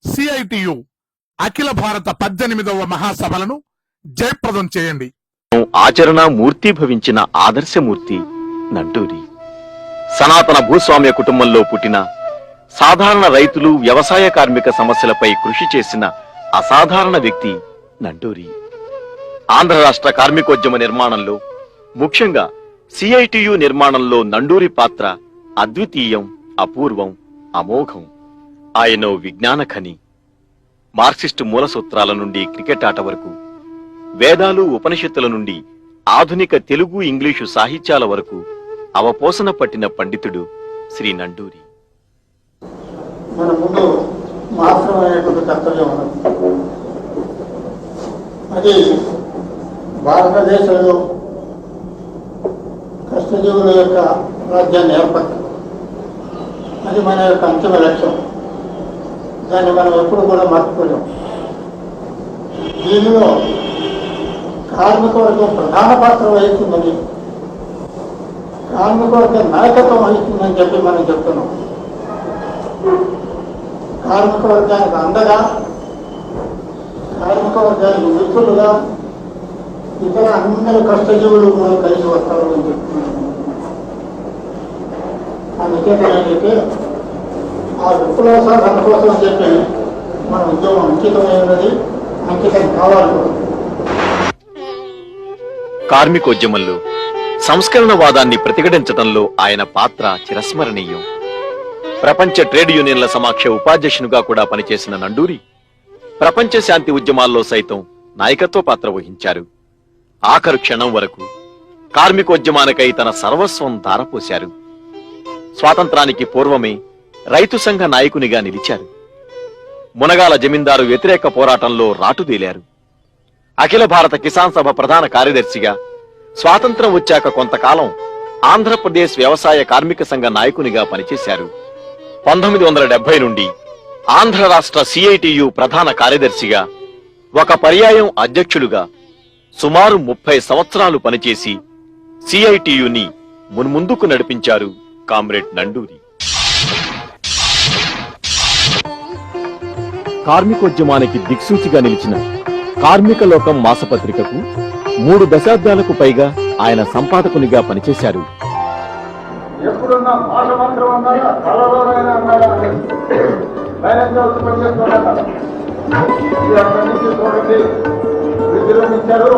CITU అఖిల భారత 18వ మహాసభలను జయప్రదం చేయండి. ఆచరణ మూర్తి భవించిన ఆదర్శమూర్తి నంటూరి. సనాతన భూస్వామ్య కుటుంబంలో పుట్టిన, సాధారణ రైతులు వ్యవసాయ కార్మిక సమస్యలపై కృషి చేసిన అసాధారణ వ్యక్తి నంటూరి. ఆంధ్ర రాష్ట్ర కార్మికోద్యమ నిర్మాణంలో, ముఖ్యంగా సిఐటియు నిర్మాణంలో నండూరి పాత్ర అద్వితీయం, అపూర్వం, అమోఘం. ఆయనో విజ్ఞాన ఖని. మార్క్సిస్టు మూల సూత్రాల నుండి క్రికెట్ ఆట వరకు, వేదాలు ఉపనిషత్తుల నుండి ఆధునిక తెలుగు ఇంగ్లీషు సాహిత్యాల వరకు అవపోసన పట్టిన పండితుడు శ్రీ నండూరి. మన ముందు మాత్రమైనటువంటి కర్తవ్యం ఉన్నది. అది భారతదేశంలో కష్టజీవుల యొక్క రాజ్యాన్ని ఏర్పడటం, అది మన యొక్క అంతిమ లక్ష్యం. దాన్ని మనం ఎప్పుడు కూడా మర్చిపోలేం. దీనిలో కార్మిక వర్గం ప్రధాన పాత్ర వహిస్తుందని, కార్మిక వర్గం నాయకత్వం వహిస్తుందని చెప్పి మనం చెప్తున్నాం. కార్మిక వర్గానికి అండగా, కార్మిక వర్గానికి మిత్రులుగా ఇతర అందరి కష్టజీవులు కూడా కలిసి వస్తారు అని చెప్తున్నాను. అందుచేతనైతే ఆ విప్లవ సాధన కోసం చెప్పి మన ఉద్యమం అంకితమైనది, అంకితం కావాలి. కార్మికోద్యమంలో సంస్కరణవాదాన్ని ప్రతిఘటించడంలో ఆయన పాత్ర చిరస్మరణీయం. ప్రపంచ ట్రేడ్ యూనియన్ల సమాఖ్య ఉపాధ్యక్షునిగా కూడా పనిచేసిన నండూరి ప్రపంచ శాంతి ఉద్యమాల్లో సైతం నాయకత్వ పాత్ర వహించారు. ఆఖరు క్షణం వరకు కార్మికోద్యమానికై తన సర్వస్వం ధారపోశారు. స్వాతంత్రానికి పూర్వమే రైతు సంఘ నాయకునిగా నిలిచారు. మునగాల జమీందారు వ్యతిరేక పోరాటంలో రాటుదేలారు. అఖిల భారత కిసాన్ సభ ప్రధాన కార్యదర్శిగా, స్వాతంత్రం వచ్చాక కొంతకాలం ఆంధ్రప్రదేశ్ వ్యవసాయ కార్మిక సంఘ నాయకునిగా పనిచేశారు. 1970 నుండి ఆంధ్ర రాష్ట్ర సిఐటియు ప్రధాన కార్యదర్శిగా, ఒక పర్యాయం అధ్యక్షులుగా సుమారు 30 సంవత్సరాలు పనిచేసి సిఐటియుని మున్ముందుకు నడిపించారు కామ్రేడ్ నండూరి. కార్మికోద్యమానికి దిక్సూచిగా నిలిచిన కార్మిక లోకం మాసపత్రికకు 3 దశాబ్దాలకు పైగా ఆయన సంపాదకునిగా పనిచేశారు. ఎప్పుడున్నా భాష మంత్రం అన్నారా, కళలోనైనా అన్నారా, చూడండి విజృంభించారు.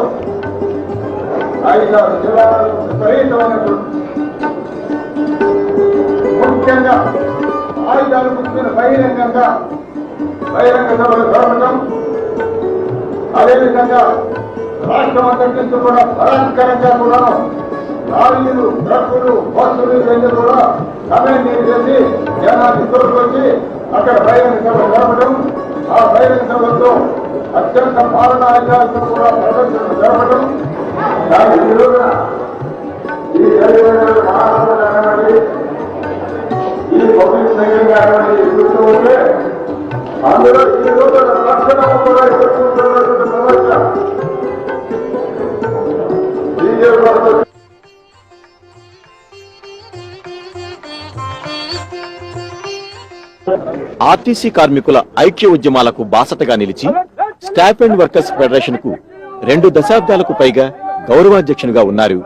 5-6 జిల్లాలు విపరీతమైనటువంటి, ముఖ్యంగా ఆయుధాలు పుట్టిన బహిరంగ సభలు జరపడం, అదేవిధంగా రాష్ట్రం అంతటి కూడా బలాత్కరంగా కూడా లారీలు, ట్రక్కులు, బస్సులు ఇవన్నీ కూడా కమెంట్ చేసి జనాన్ని తోడుకొచ్చి అక్కడ బహిరంగ సభ జరపడం, ఆ బహిరంగ సభతో అత్యంత పాలనాయుధాలతో కూడా ప్రదర్శనలు జరపడం, దాని విలువన ఈ మహారాజు ఈ పబ్లిక్ సంఘం కానివ్వండి చూస్తూ ఉంటే అందులో ఈ రోజుల లక్షణము కూడా ఎదుర్కొంటున్నటువంటి సమస్య బీజేపీ. ఆర్టీసీ కార్మికుల ఐక్య ఉద్యమాలకు బాసటగా నిలిచి స్టాఫ్ అండ్ వర్కర్స్ ఫెడరేషన్ కు 2 దశాబ్దాలకు పైగా గౌరవాధ్యక్షునిగా ఉన్నారు.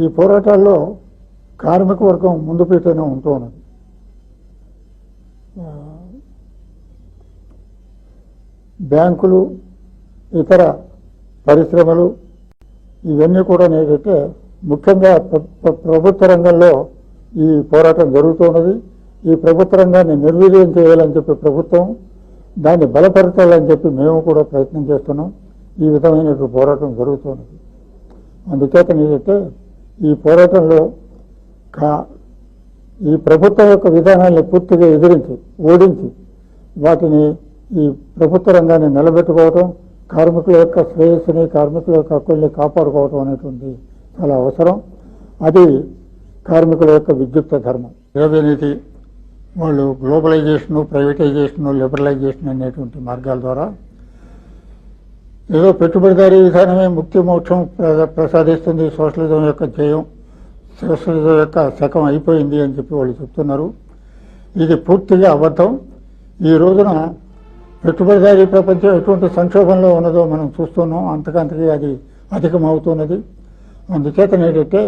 ఈ పోరాటాల్లో కార్మిక వర్గం ముందు పెట్టనే ఉంటూ ఉన్నది. బ్యాంకులు, ఇతర పరిశ్రమలు ఇవన్నీ కూడా ఏంటంటే ముఖ్యంగా ప్రభుత్వ రంగంలో ఈ పోరాటం జరుగుతున్నది. ఈ ప్రభుత్వ రంగాన్ని నిర్వీర్యం చేయాలని చెప్పి ప్రభుత్వం, దాన్ని బలపరచాలని చెప్పి మేము కూడా ప్రయత్నం చేస్తున్నాం. ఈ విధమైన పోరాటం జరుగుతున్నది. అందుచేత ఏంటంటే ఈ పోరాటంలో ఈ ప్రభుత్వం యొక్క విధానాన్ని పూర్తిగా ఎదిరించి, ఓడించి వాటిని ఈ ప్రభుత్వ రంగాన్ని నిలబెట్టుకోవటం, కార్మికుల యొక్క శ్రేయస్సుని, కార్మికుల యొక్క హక్కుల్ని కాపాడుకోవటం అనేటువంటి చాలా అవసరం. అది కార్మికుల యొక్క విద్యుక్త ధర్మం. ద్రవ్యనీతి వాళ్ళు గ్లోబలైజేషను, ప్రైవేటైజేషను, లిబరలైజేషన్ అనేటువంటి మార్గాల ద్వారా ఏదో పెట్టుబడిదారీ విధానమే ముక్తి మోక్షం ప్రసాదిస్తుంది, సోషలిజం యొక్క ధ్యేయం, సోషలిజం యొక్క శకం అయిపోయింది అని చెప్పి వాళ్ళు చెప్తున్నారు. ఇది పూర్తిగా అబద్ధం. ఈ రోజున పెట్టుబడిదారీ ప్రపంచం ఎటువంటి సంక్షోభంలో ఉన్నదో మనం చూస్తున్నాం. అంతకంతకీ అది అధికమవుతున్నది. అందుచేత ఏంటంటే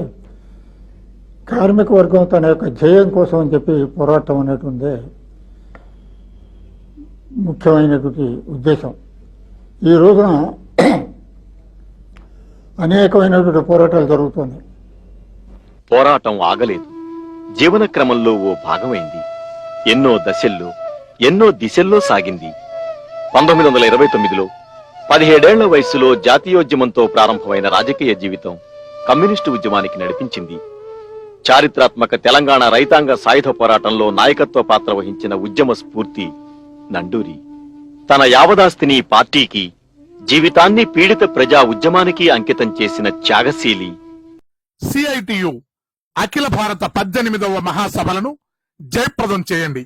కార్మిక వర్గం తన యొక్క ధ్యేయం కోసం అని చెప్పి పోరాటం అనేటువంటిదే ముఖ్యమైనటువంటి ఉద్దేశం. ఈ రోజున అనేకమైనటువంటి పోరాటాలు జరుగుతున్నాయి. పోరాటం ఆగలేదు. జీవన క్రమంలో ఓ భాగమైంది. ఎన్నో దశల్లో ఎన్నో దిశల్లో సాగింది. 1929లో 17 వయస్సులో జాతీయోద్యమంతో ప్రారంభమైన రాజకీయ జీవితం కమ్యూనిస్టు ఉద్యమానికి నడిపించింది. చారిత్రాత్మక తెలంగాణ రైతాంగ సాయుధ పోరాటంలో నాయకత్వ పాత్ర వహించిన ఉద్యమ స్ఫూర్తి నండూరి. తన యావదాస్తిని పార్టీకి, జీవితాన్ని పీడిత ప్రజా ఉద్యమానికి అంకితం చేసిన త్యాగశీలి. సిఐటియు అఖిల భారత 18వ మహాసభలను జయప్రదం చేయండి.